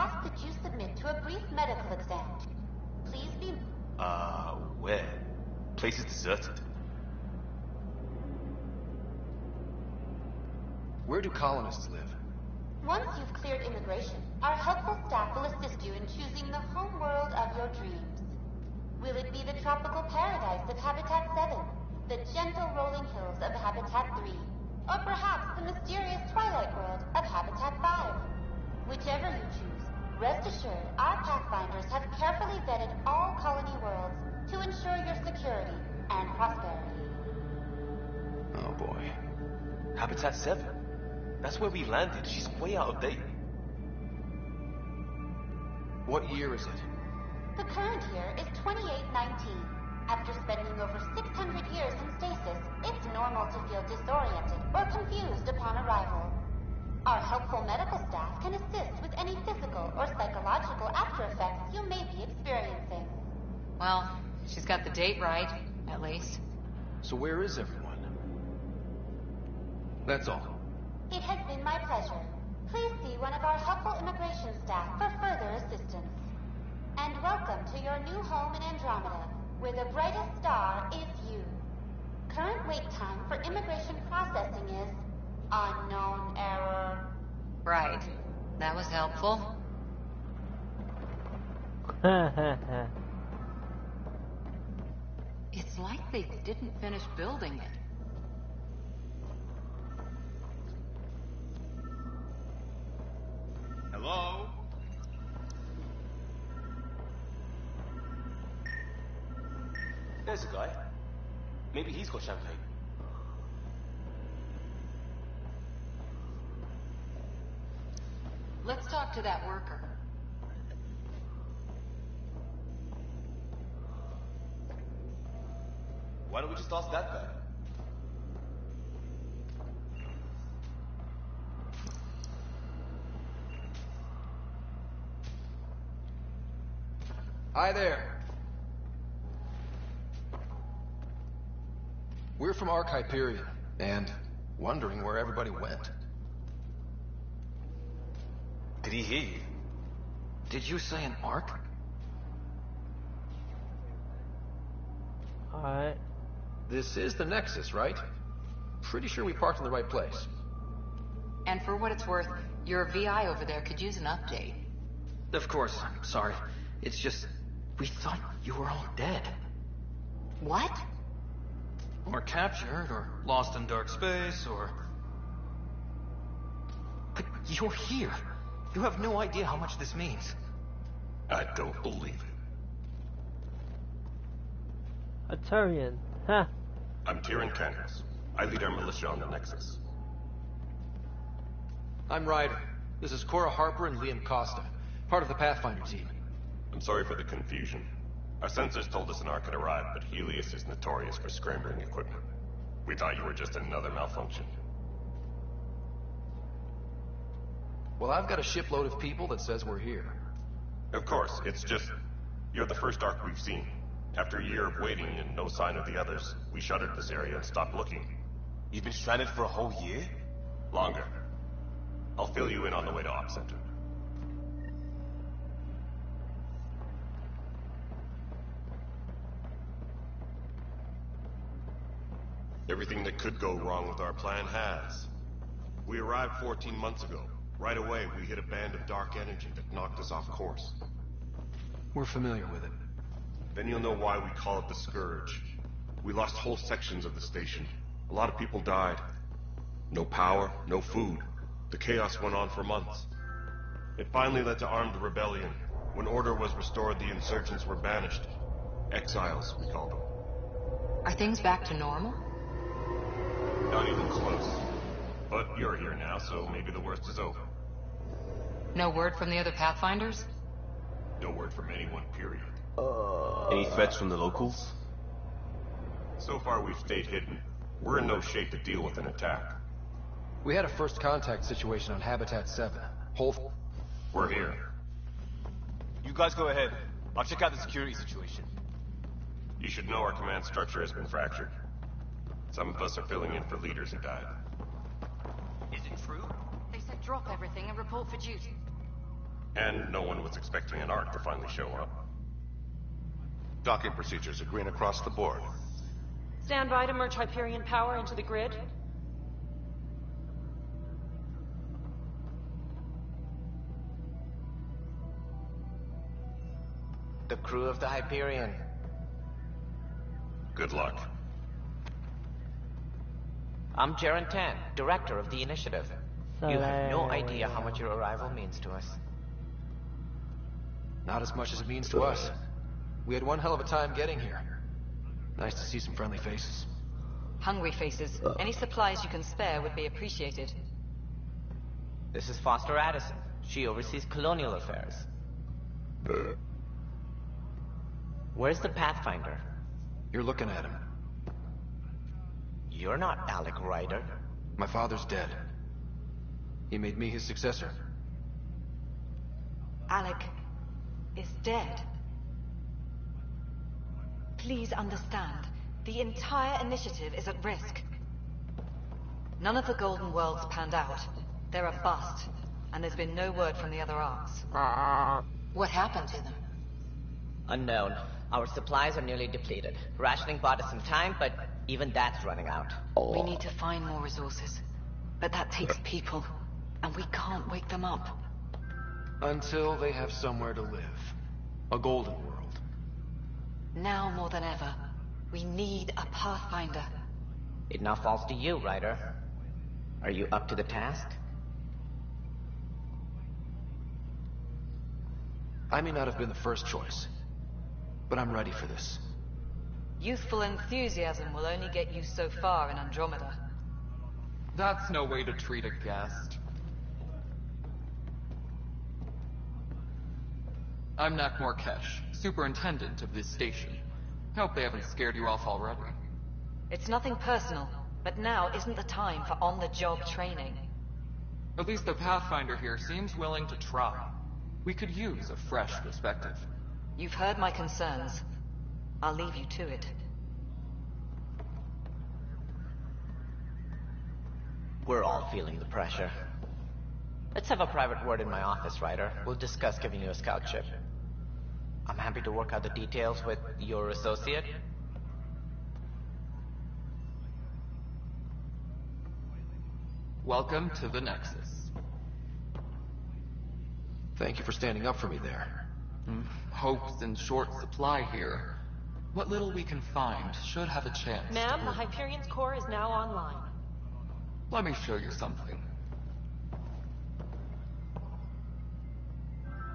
ask that you submit to a brief medical exam. Please be... Where? Place is deserted. Where do colonists live? Once you've cleared immigration, our helpful staff will assist you in choosing the home world of your dreams. Will it be the tropical paradise of Habitat 7, the gentle rolling hills of Habitat 3, or perhaps the mysterious twilight world of Habitat 5? Whichever you choose, rest assured our Pathfinders have carefully vetted all colony worlds to ensure your security and prosperity. Oh boy. Habitat 7? That's where we landed. She's way out of date. What year is it? The current year is 2819. After spending over 600 years in stasis, it's normal to feel disoriented or confused upon arrival. Our helpful medical staff can assist with any physical or psychological after effects you may be experiencing. Well, she's got the date right, at least. So where is everyone? That's all. It has been my pleasure. Please see one of our helpful immigration staff for further assistance. And welcome to your new home in Andromeda, where the brightest star is you. Current wait time for immigration processing is unknown error. Right. That was helpful. It's like they didn't finish building it. Hello? There's a guy. Maybe he's got champagne. Let's talk to that worker. Why don't we just ask that guy? Hi there. We're from Arc Hyperion, and wondering where everybody went. Did he hear you? Did you say an Arc? Alright. This is the Nexus, right? Pretty sure we parked in the right place. And for what it's worth, your VI over there could use an update. Of course, I'm sorry. It's just, we thought you were all dead. What? Or captured, or lost in dark space, or... But you're here. You have no idea how much this means. I don't believe it. A Turian. Huh. I'm Tyrion Candace. I lead our militia on the Nexus. I'm Ryder. This is Cora Harper and Liam Costa, part of the Pathfinder team. I'm sorry for the confusion. Our sensors told us an Ark had arrived, but Helios is notorious for scrambling equipment. We thought you were just another malfunction. Well, I've got a shipload of people that says we're here. Of course, it's just... you're the first Ark we've seen. After a year of waiting and no sign of the others, we shuttered this area and stopped looking. You've been stranded for a whole year? Longer. I'll fill you in on the way to Op Center. Everything that could go wrong with our plan has. We arrived 14 months ago. Right away, we hit a band of dark energy that knocked us off course. We're familiar with it. Then you'll know why we call it the Scourge. We lost whole sections of the station. A lot of people died. No power, no food. The chaos went on for months. It finally led to armed rebellion. When order was restored, the insurgents were banished. Exiles, we call them. Are things back to normal? Not even close. But you're here now, so maybe the worst is over. No word from the other Pathfinders? No word from anyone, period. Any threats from the locals? So far we've stayed hidden. We're in no shape to deal with an attack. We had a first contact situation on Habitat 7. We're here. You guys go ahead. I'll check out the security situation. You should know our command structure has been fractured. Some of us are filling in for leaders who died. Is it true? They said drop everything and report for duty. And no one was expecting an Ark to finally show up. Docking procedures are green across the board. Stand by to merge Hyperion power into the grid. The crew of the Hyperion. Good luck. I'm Jaren Tan, director of the initiative. You have no idea how much your arrival means to us. Not as much as it means to us. We had one hell of a time getting here. Nice to see some friendly faces. Hungry faces. Any supplies you can spare would be appreciated. This is Foster Addison. She oversees colonial affairs. Where's the Pathfinder? You're looking at him. You're not Alec Ryder. My father's dead. He made me his successor. Alec is dead. Please understand, the entire initiative is at risk. None of the Golden Worlds panned out. They're a bust, and there's been no word from the other arcs. What happened to them? Unknown. Our supplies are nearly depleted. Rationing bought us some time, but even that's running out. We need to find more resources. But that takes people, and we can't wake them up. Until they have somewhere to live. A golden world. Now more than ever, we need a Pathfinder. It now falls to you, Ryder. Are you up to the task? I may not have been the first choice, but I'm ready for this. Youthful enthusiasm will only get you so far in Andromeda. That's no way to treat a guest. I'm Nakmor Kesh, superintendent of this station. Hope they haven't scared you off already. It's nothing personal, but now isn't the time for on-the-job training. At least the Pathfinder here seems willing to try. We could use a fresh perspective. You've heard my concerns. I'll leave you to it. We're all feeling the pressure. Let's have a private word in my office, Ryder. We'll discuss giving you a scout ship. I'm happy to work out the details with your associate. Welcome to the Nexus. Thank you for standing up for me there. Hope's in short supply here. What little we can find should have a chance. Ma'am, the Hyperion's core is now online. Let me show you something.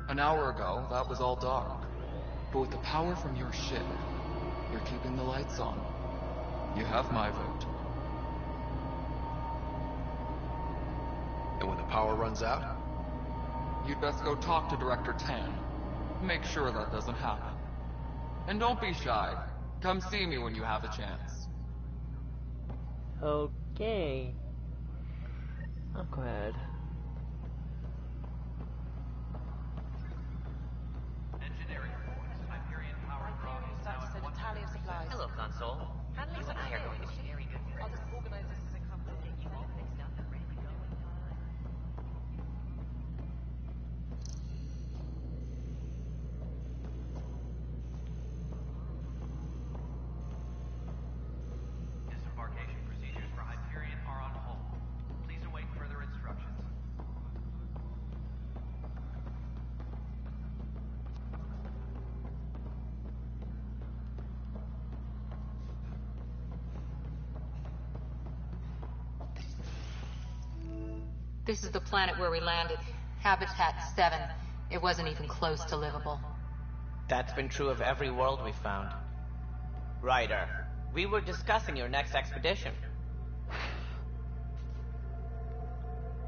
An hour ago, that was all dark. But with the power from your ship, you're keeping the lights on. You have my vote. And when the power runs out? You'd best go talk to Director Tan. Make sure that doesn't happen. And don't be shy. Come see me when you have a chance. Okay. Awkward. Hello, console. Handling's You and I are going to be very good I'll just organize this as it comes in. You all fixed up and ready to go. Disembarkation procedures for Hyperion are on hold. Please await further instructions. This is the planet where we landed. Habitat 7. It wasn't even close to livable. That's been true of every world we found. Ryder, we were discussing your next expedition.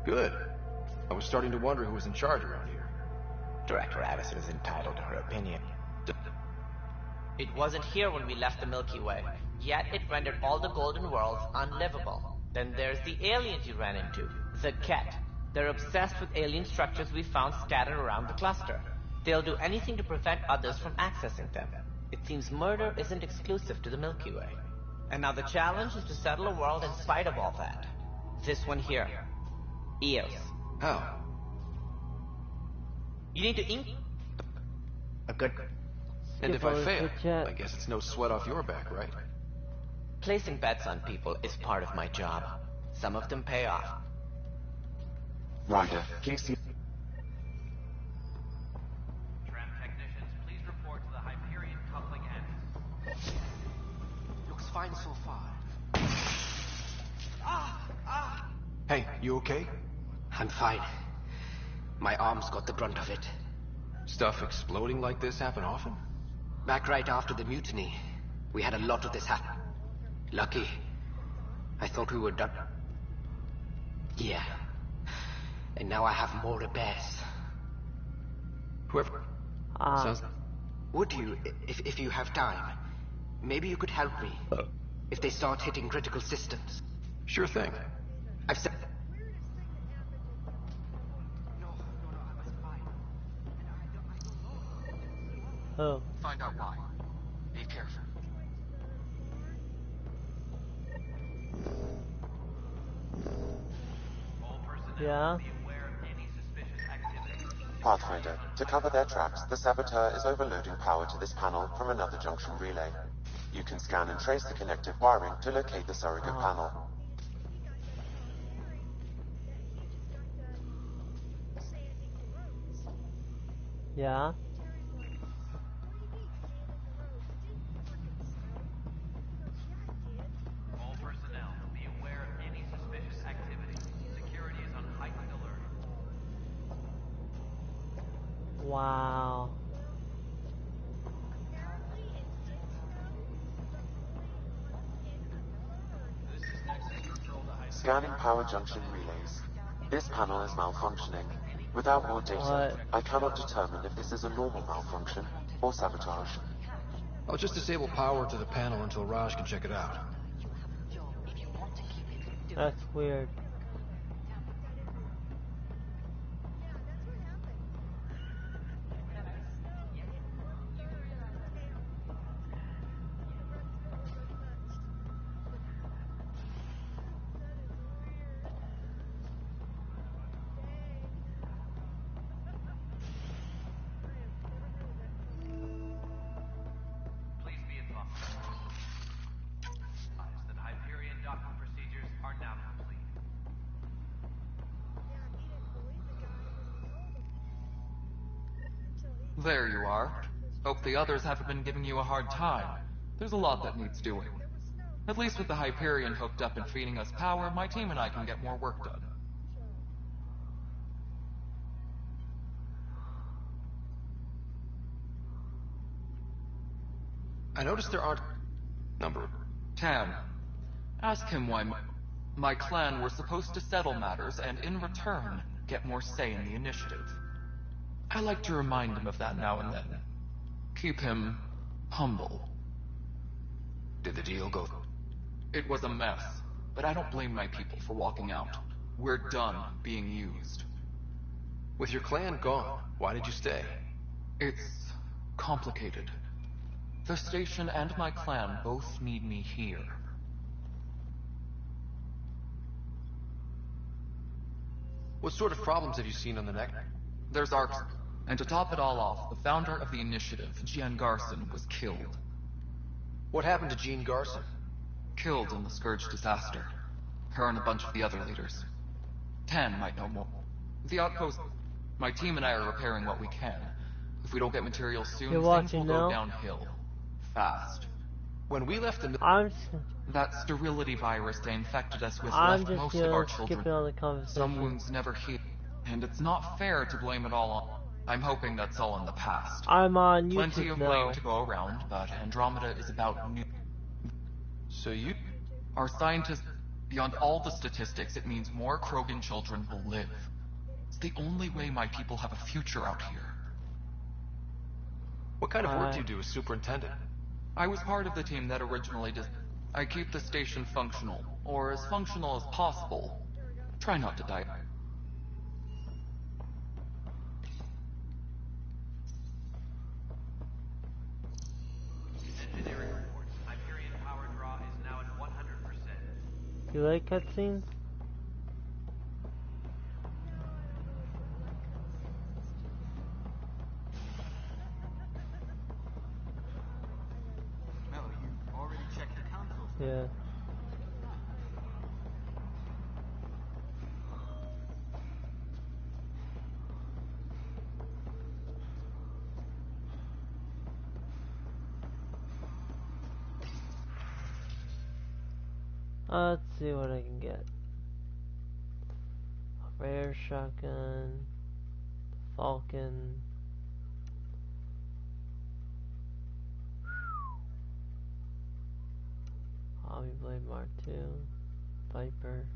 Good. I was starting to wonder who was in charge around here. Director Addison is entitled to her opinion. It wasn't here when we left the Milky Way, yet it rendered all the Golden Worlds unlivable. Then there's the aliens you ran into, the Ket. They're obsessed with alien structures we found scattered around the cluster. They'll do anything to prevent others from accessing them. It seems murder isn't exclusive to the Milky Way. And now the challenge is to settle a world in spite of all that. This one here. Eos. How? You need to ink a good... And if I over fail, to chat. I guess it's no sweat off your back, right? Placing bets on people is part of my job. Some of them pay off. Ryder, Casey. Tram technicians, please report to the Hyperion coupling ends. Looks fine so far. Hey, you okay? I'm fine. My arms got the brunt of it. Stuff exploding like this happen often? Back right after the mutiny, we had a lot of this happen. Lucky. I thought we were done. Yeah. And now I have more repairs. Whoever... Sounds... Would you, if you have time, maybe you could help me? If they start hitting critical systems. Sure thing. I've said... Oh. Find out why. Be careful. All personnel Yeah. be aware of any suspicious activity. Pathfinder, to cover their tracks, the Saboteur is overloading power to this panel from another junction relay. You can scan and trace the connective wiring to locate the surrogate panel. Yeah. All personnel be aware of any suspicious activity. Security is on heightened alert. Wow. Scanning power junction relays. This panel is malfunctioning. Without more data, I cannot determine if this is a normal malfunction or sabotage. I'll just disable power to the panel until Raj can check it out. That's weird. Please be advised that Hyperion docking procedures are now complete. There you are. Hope the others haven't been giving you a hard time. There's a lot that needs doing. At least with the Hyperion hooked up and feeding us power, my team and I can get more work done. I noticed there aren't... Number... Tam. Ask him why my clan were supposed to settle matters and, in return, get more say in the initiative. I like to remind him of that now and then. Keep him humble. Did the deal go... It was a mess, but I don't blame my people for walking out. We're done being used. With your clan gone, why did you stay? It's complicated. The station and my clan both need me here. What sort of problems have you seen on the neck? There's ARCs. And to top it all off, the founder of the initiative, Jean Garson, was killed. What happened to Jean Garson? Killed in the Scourge disaster. Her and a bunch of the other leaders. Tan might know more. The outpost... My team and I are repairing what we can. If we don't get materials soon, things will go downhill. Fast. When we left the... That sterility virus they infected us with left most of our children. Some wounds never heal. And it's not fair to blame it all on... I'm hoping that's all in the past. I'm on YouTube Plenty of blame to go around, but Andromeda is about new... So you... Our scientists... Beyond all the statistics, it means more Krogan children will live. It's the only way my people have a future out here. What kind of work do you do as superintendent? I was part of the team that originally did... I keep the station functional, or as functional as possible. Try not to die. Engineering reports. Hyperion power draw is now at 100%. You like cutscenes? Yeah. Let's see what I can get. A rare shotgun, Falcon. Hobby Blade Mark II, Viper.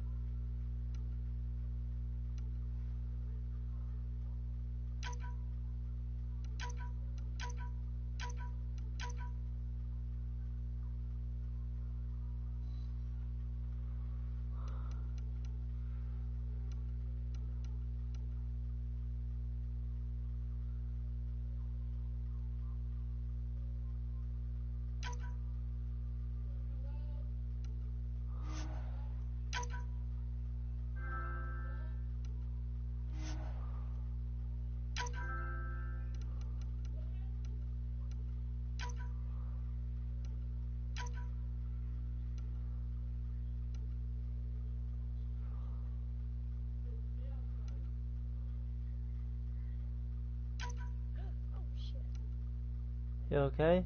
You okay?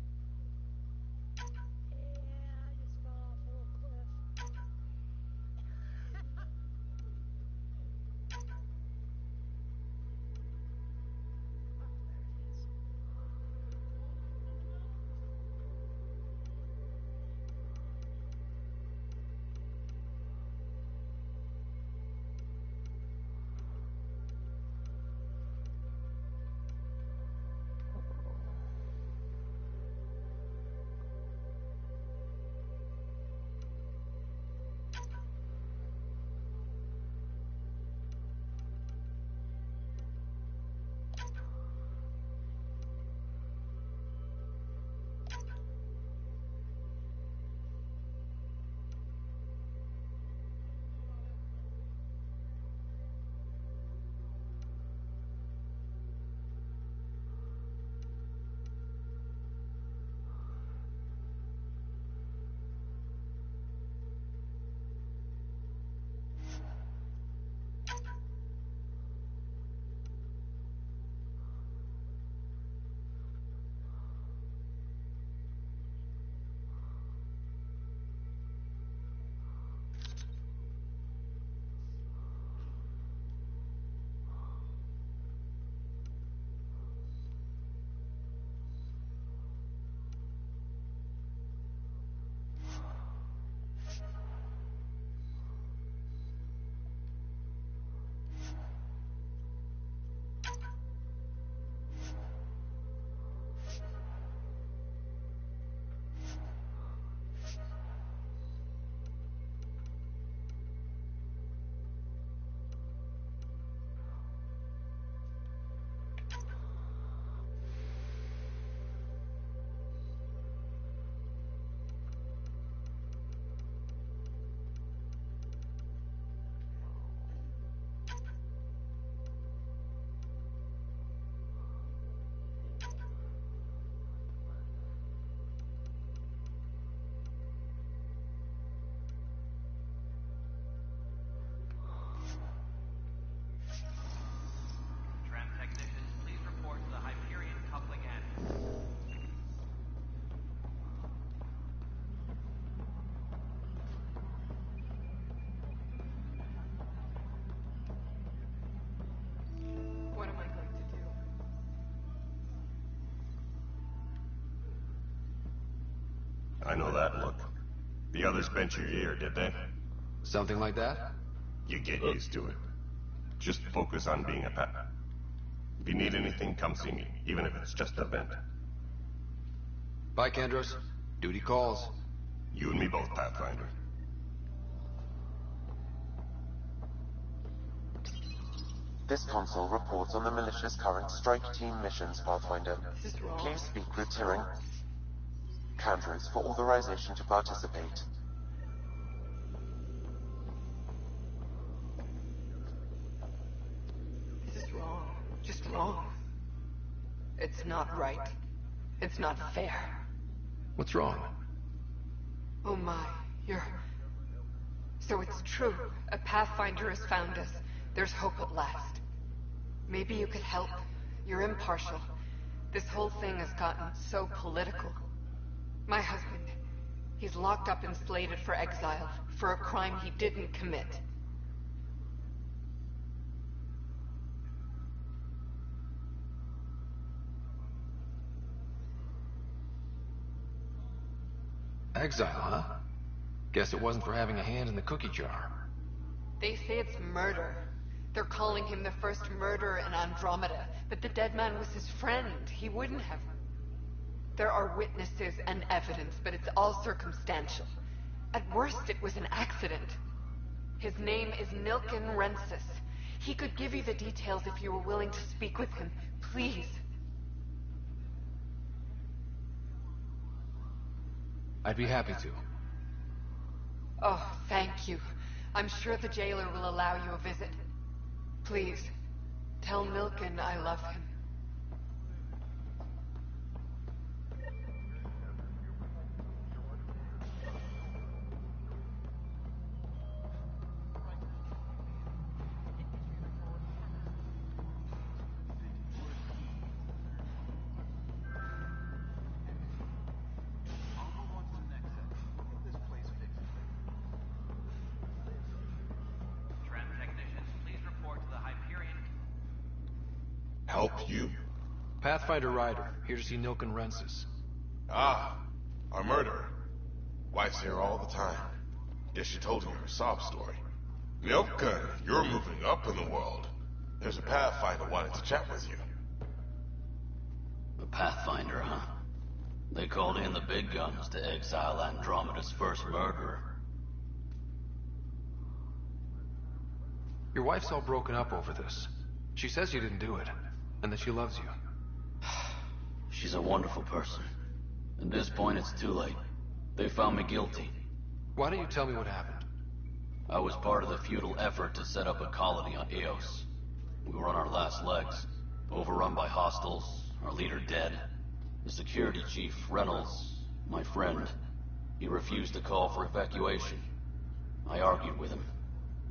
Tram technicians, please report to the Hyperion coupling end. What am I going to do? I know that look. The others bent your ear, did they? Something like that? You get used to it. Just focus on being a pet. If you need anything, come see me, even if it's just a vent. Bye, Kendros. Duty calls. You and me both, Pathfinder. This console reports on the militia's current strike team missions, Pathfinder. Please speak with Tyring. Candros for authorization to participate. This is wrong. Just wrong. It's not right. It's not fair. What's wrong? Oh my. So it's true. A Pathfinder has found us. There's hope at last. Maybe you could help. You're impartial. This whole thing has gotten so political. My husband, he's locked up and slated for exile for a crime he didn't commit. Exile, huh? Guess it wasn't for having a hand in the cookie jar. They say it's murder. They're calling him the first murderer in Andromeda, but the dead man was his friend. He wouldn't have. There are witnesses and evidence, but it's all circumstantial. At worst, it was an accident. His name is Nilken Rensis. He could give you the details if you were willing to speak with him. Please. I'd be happy to. Oh, thank you. I'm sure the jailer will allow you a visit. Please, tell Nilken I love him. Help you? Pathfinder Ryder, here to see Nilken Rensis. Ah, our murderer. Wife's here all the time. Guess she told you her sob story. Nilken, you're moving up in the world. There's a Pathfinder wanting to chat with you. A Pathfinder, huh? They called in the big guns to exile Andromeda's first murderer. Your wife's all broken up over this. She says you didn't do it, and that she loves you. She's a wonderful person. At this point, it's too late. They found me guilty. Why don't you tell me what happened? I was part of the futile effort to set up a colony on Eos. We were on our last legs, overrun by hostiles, our leader dead. The security chief, Reynolds, my friend, he refused to call for evacuation. I argued with him.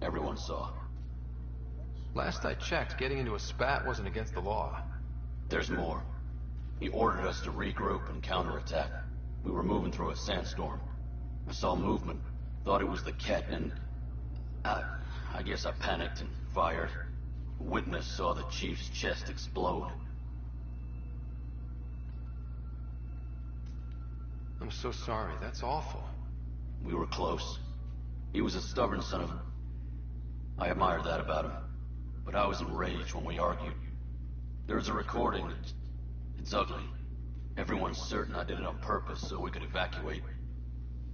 Everyone saw. Last I checked, getting into a spat wasn't against the law. There's more. He ordered us to regroup and counterattack. We were moving through a sandstorm. I saw movement, thought it was the Ket, and I guess I panicked and fired. A witness saw the chief's chest explode. I'm so sorry, that's awful. We were close. He was a stubborn son of... I admired that about him. But I was enraged when we argued. There's a recording. It's ugly. Everyone's certain I did it on purpose so we could evacuate.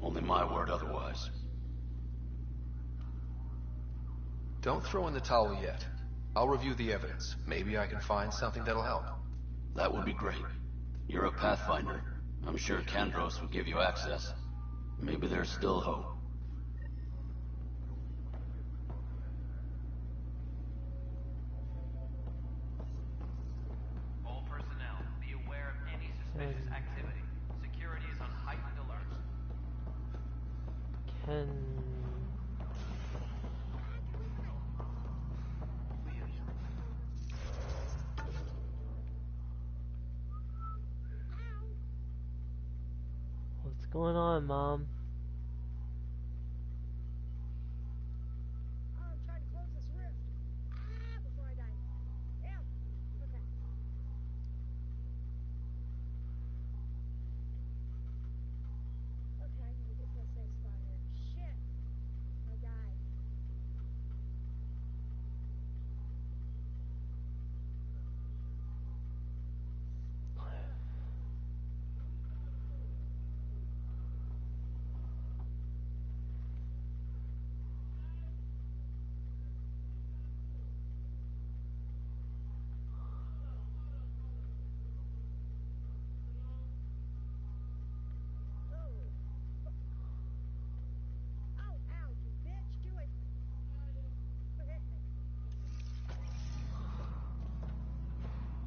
Only my word otherwise. Don't throw in the towel yet. I'll review the evidence. Maybe I can find something that'll help. That would be great. You're a Pathfinder. I'm sure Kandros would give you access. Maybe there's still hope. All personnel, be aware of any suspicious activity. Security is on heightened alert. What's going on, Mom?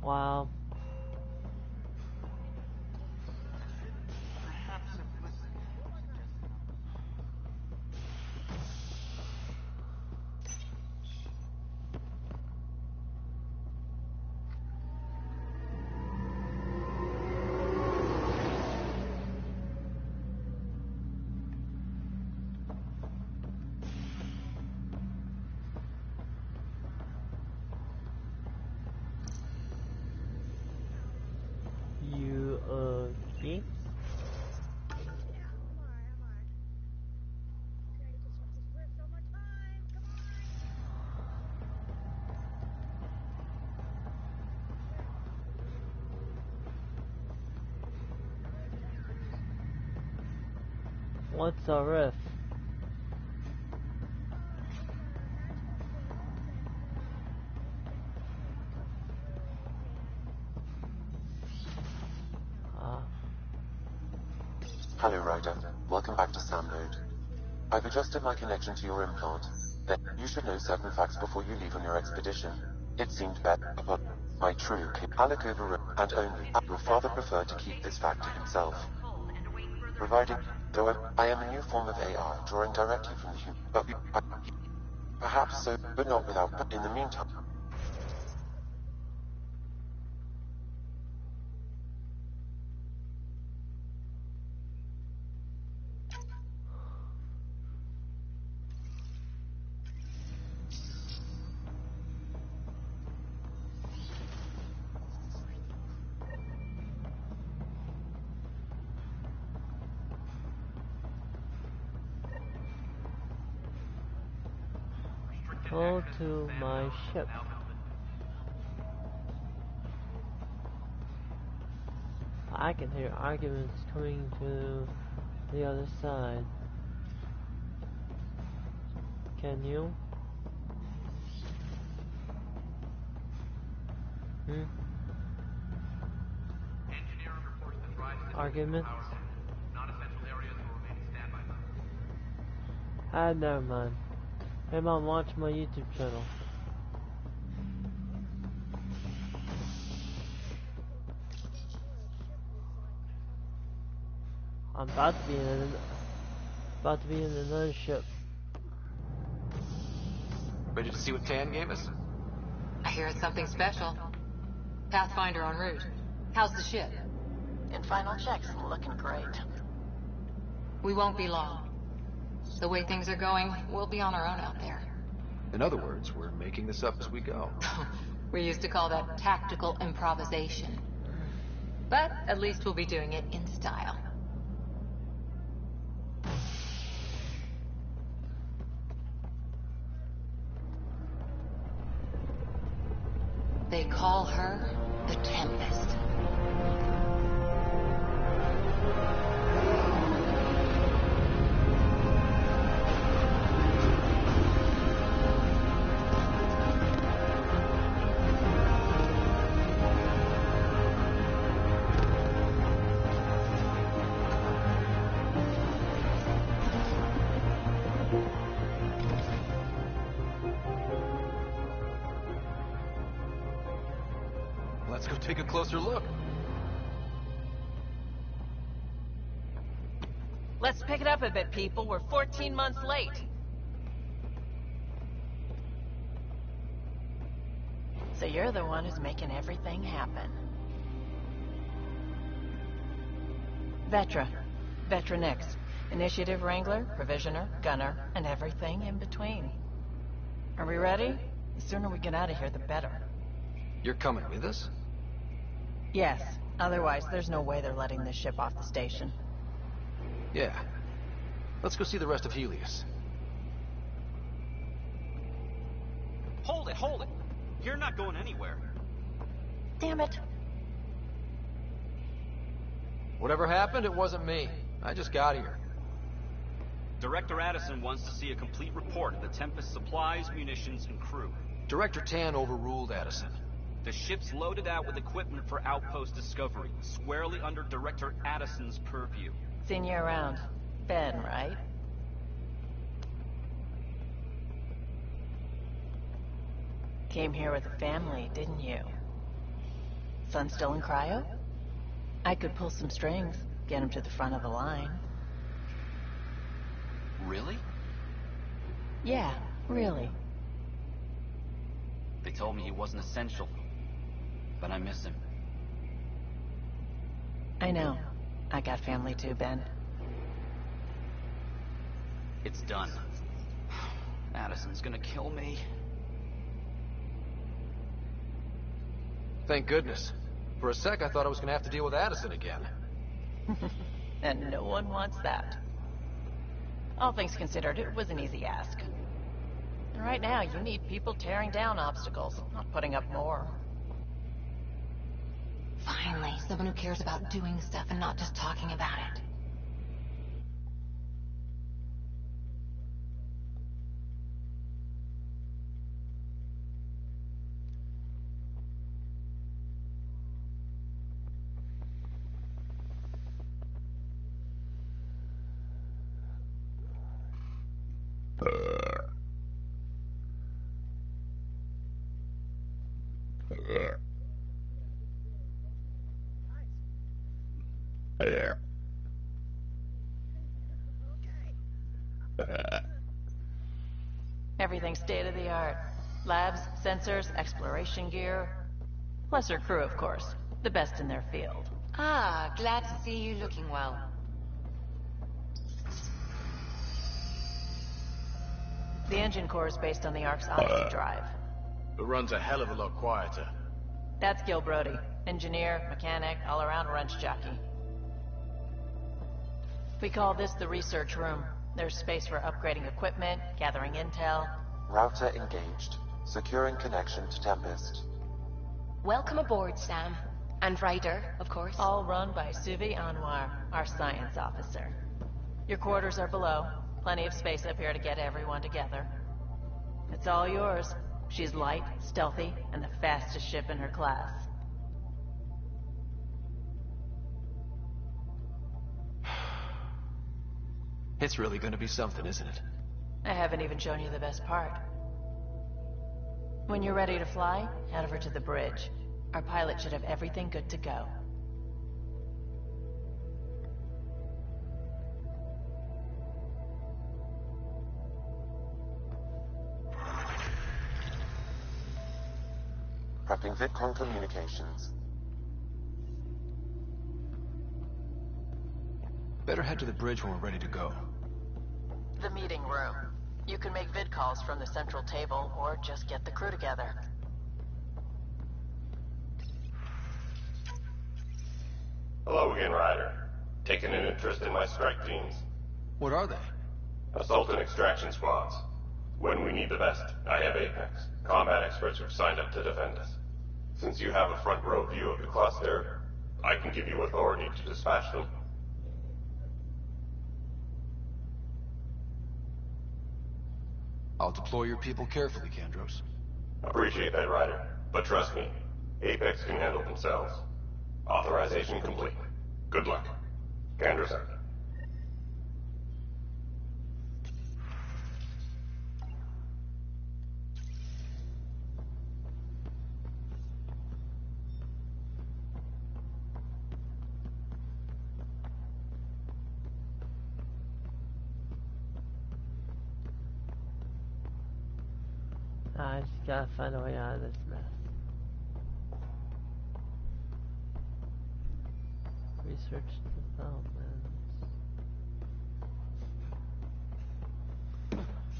Wow. What's a riff? Hello, Ryder. Welcome back to Sam Node. I've adjusted my connection to your implant. Then, you should know certain facts before you leave on your expedition. It seemed better, but my true Alec over and only your father preferred to keep this fact to himself. Providing, though I am a new form of AI drawing directly from the human, but perhaps so, but not without. In the meantime. Go to my ship. I can hear arguments coming to the other side. Can you? Arguments? Never mind. Hey Mom, watch my YouTube channel. I'm about to be in another ship. Ready to see what Tan gave us? I hear it's something special. Pathfinder en route. How's the ship? In final checks, looking great. We won't be long. The way things are going, we'll be on our own out there. In other words, we're making this up as we go. We used to call that tactical improvisation. But at least we'll be doing it in style. They call her the Tempest. Let's go take a closer look. Let's pick it up a bit, people. We're 14 months late. So you're the one who's making everything happen. Vetra. Vetra Nix. Initiative Wrangler, Provisioner, Gunner, and everything in between. Are we ready? The sooner we get out of here, the better. You're coming with us? Yes. Otherwise, there's no way they're letting this ship off the station. Yeah. Let's go see the rest of Helios. Hold it, hold it! You're not going anywhere. Damn it. Whatever happened, it wasn't me. I just got here. Director Addison wants to see a complete report of the Tempest supplies, munitions, and crew. Director Tan overruled Addison. The ship's loaded out with equipment for outpost discovery, squarely under Director Addison's purview. Seen you around. Ben, right? Came here with a family, didn't you? Son still in cryo? I could pull some strings, get him to the front of the line. Really? Yeah, really. They told me he wasn't essential, but I miss him. I know. I got family too, Ben. It's done. Addison's gonna kill me. Thank goodness. For a sec, I thought I was gonna have to deal with Addison again. And no one wants that. All things considered, it was an easy ask. And right now, you need people tearing down obstacles, not putting up more. Finally, someone who cares about doing stuff and not just talking about it. Everything's state of the art. Labs, sensors, exploration gear. Plus her crew, of course. The best in their field. Ah, glad to see you looking well. The engine core is based on the Ark's Odyssey drive. It runs a hell of a lot quieter. That's Gil Brody. Engineer, mechanic, all-around wrench jockey. We call this the research room. There's space for upgrading equipment, gathering intel. Router engaged. Securing connection to Tempest. Welcome aboard, Sam. And Ryder, of course. All run by Suvi Anwar, our science officer. Your quarters are below. Plenty of space up here to get everyone together. It's all yours. She's light, stealthy, and the fastest ship in her class. It's really gonna be something, isn't it? I haven't even shown you the best part. When you're ready to fly, head over to the bridge. Our pilot should have everything good to go. Prepping VidCon communications. Better head to the bridge when we're ready to go. The meeting room. You can make vid calls from the central table, or just get the crew together. Hello again, Ryder. Taking an interest in my strike teams. What are they? Assault and extraction squads. When we need the best, I have Apex, combat experts who've signed up to defend us. Since you have a front row view of the cluster, I can give you authority to dispatch them. I'll deploy your people carefully, Kandros. Appreciate that, Ryder. But trust me, Apex can handle themselves. Authorization complete. Good luck. Kandros out. I just gotta find a way out of this mess. Research development.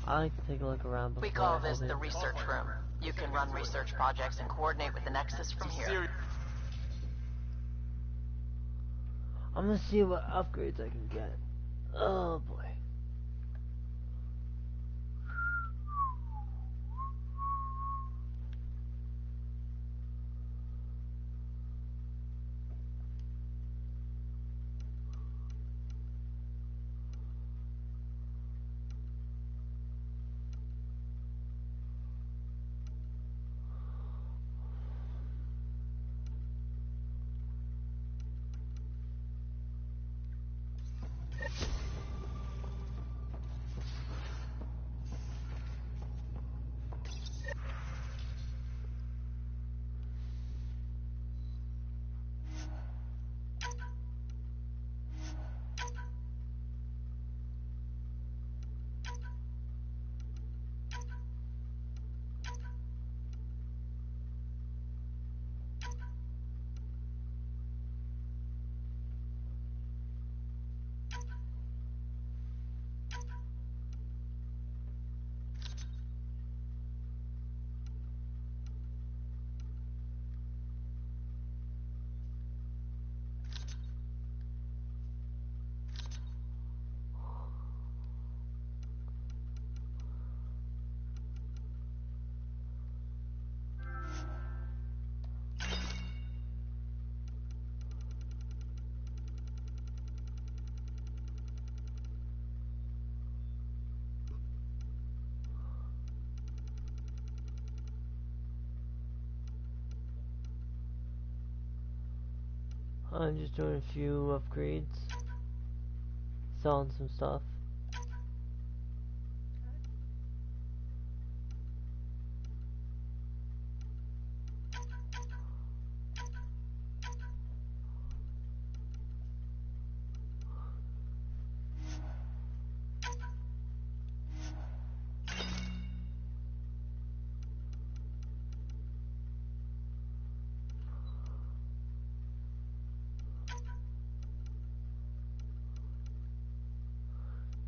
I like to take a look around before We call I this head the in. research room. You can run research projects and coordinate with the Nexus from here. I'm gonna see what upgrades I can get. Oh boy. I'm just doing a few upgrades. Selling some stuff.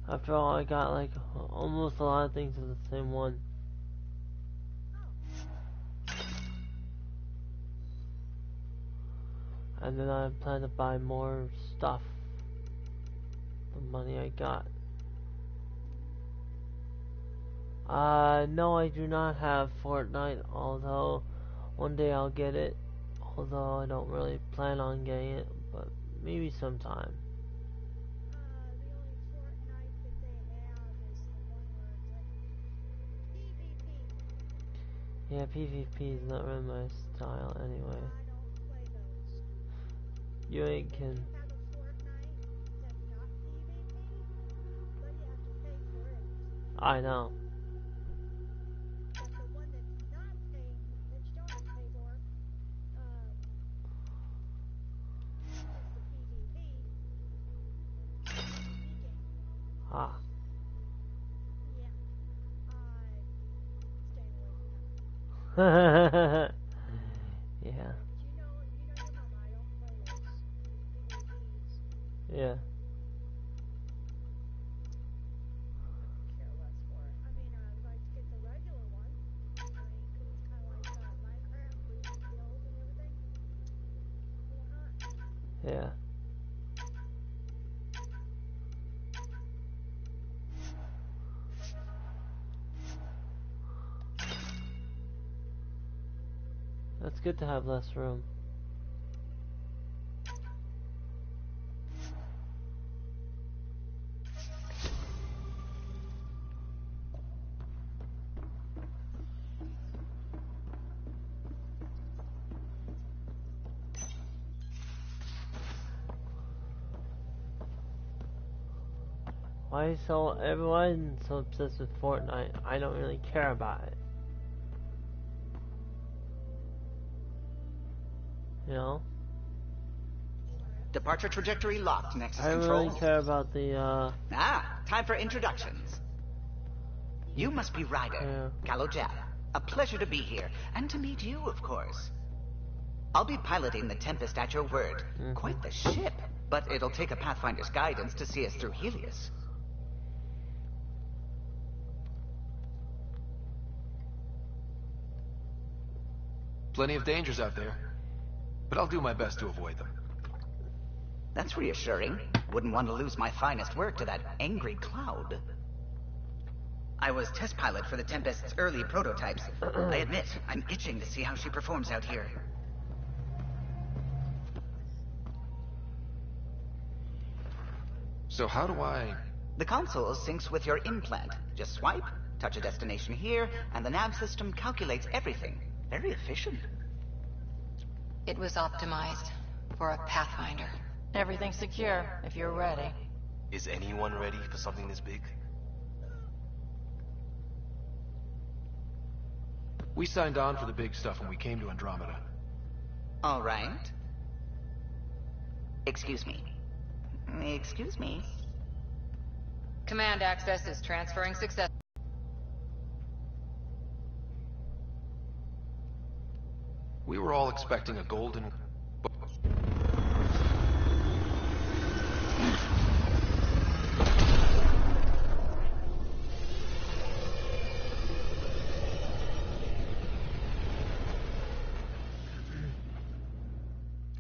After all, I got like almost a lot of things in the same one. And then I plan to buy more stuff. The money I got. No, I do not have Fortnite, although one day I'll get it. Although I don't really plan on getting it, but maybe sometime. Yeah, PvP is not really my style anyway. You ain't can. I know. Ah. Yeah. Yeah. Yeah. That's good to have less room. Why is everyone so obsessed with Fortnite? I don't really care about it. You know? Departure trajectory locked. Nexus I don't control. really care about the Time for introductions. You must be Ryder, Gallo Jap. A pleasure to be here, and to meet you, of course. I'll be piloting the Tempest at your word. Quite the ship, but it'll take a Pathfinder's guidance to see us through Helios. Plenty of dangers out there, but I'll do my best to avoid them. That's reassuring. Wouldn't want to lose my finest work to that angry cloud. I was test pilot for the Tempest's early prototypes. I admit, I'm itching to see how she performs out here. So how do I... The console syncs with your implant. Just swipe, touch a destination here, and the nav system calculates everything. Very efficient. It was optimized for a Pathfinder. Everything's secure, if you're ready. Is anyone ready for something this big? We signed on for the big stuff when we came to Andromeda. All right. Excuse me. Excuse me. Command access is transferring success. We were all expecting a golden...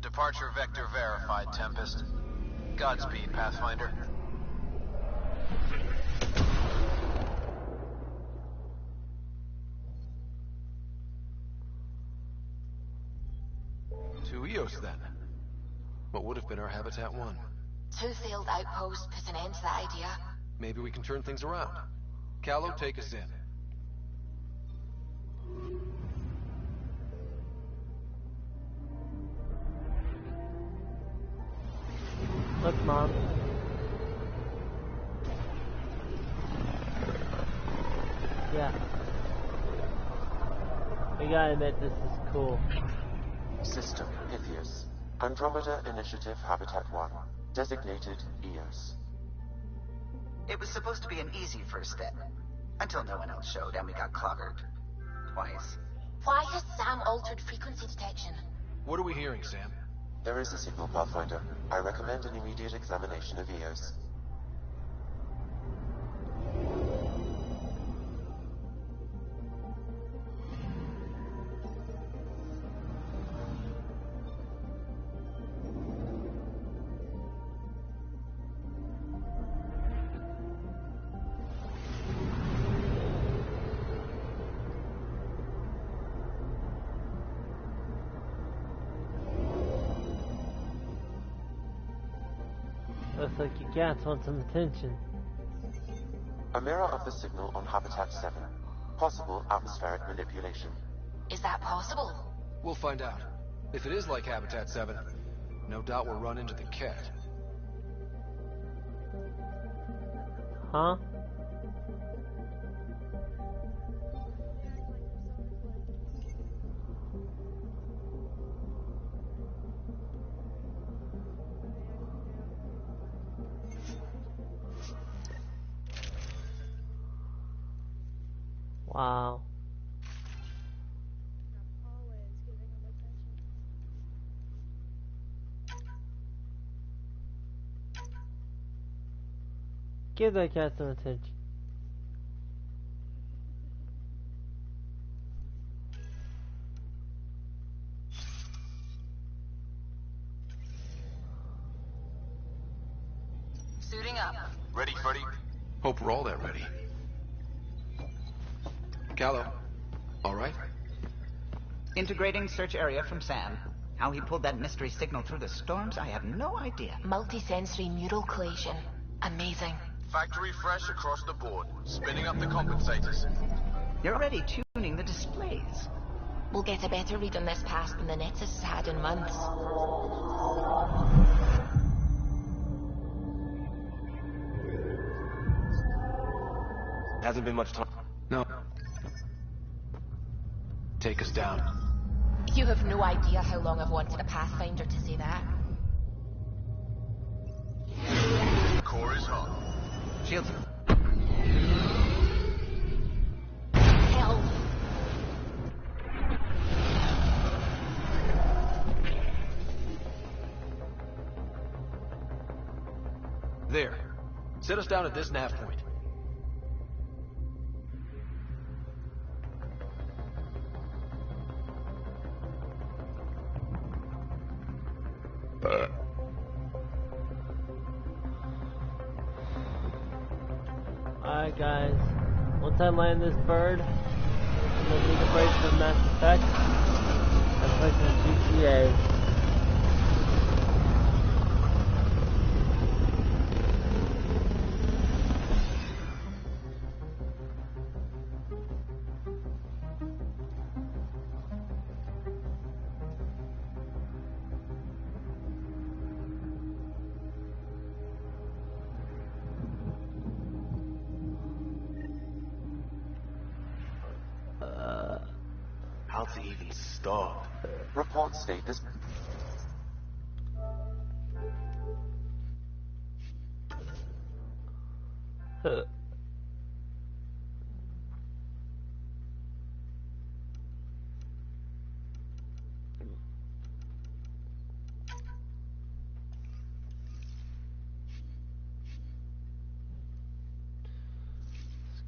Departure vector verified, Tempest. Godspeed, Pathfinder. To Eos, then. What would have been our Habitat 1? Two failed outposts put an end to that idea. Maybe we can turn things around. Callow, take us in. Look, Mom. Yeah. We gotta admit, this is cool. System Pythias. Andromeda Initiative Habitat 1. Designated Eos. It was supposed to be an easy first step. Until no one else showed and we got clobbered. Twice. Why has Sam altered frequency detection? What are we hearing, Sam? There is a signal, Pathfinder. I recommend an immediate examination of Eos. Looks like your cats want some attention. A mirror of the signal on Habitat 7. Possible atmospheric manipulation. Is that possible? We'll find out. If it is like Habitat 7, no doubt we'll run into the cat. Huh? Wow. Give that cat some attention. Suiting up. Ready, Freddy? Hope we're all that ready. Callow, all right? Integrating search area from Sam. How he pulled that mystery signal through the storms, I have no idea. Multisensory neural collation. Amazing. Factory fresh across the board. Spinning up the compensators. You're already tuning the displays. We'll get a better read on this pass than the Nexus has had in months. Hasn't been much time. No. Take us down. You have no idea how long I've wanted a Pathfinder to say that. Core is hot. Shields. Hell. There. Set us down at this nav point. Alright guys, once I land this bird, I'm gonna need a break from Mass Effect and play some GTA. How to even start? Reports state this.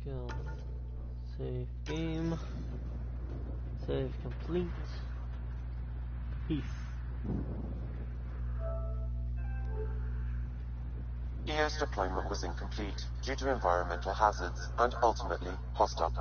Skill. Save game. Save complete. Peace. EOS deployment was incomplete due to environmental hazards and ultimately hostile.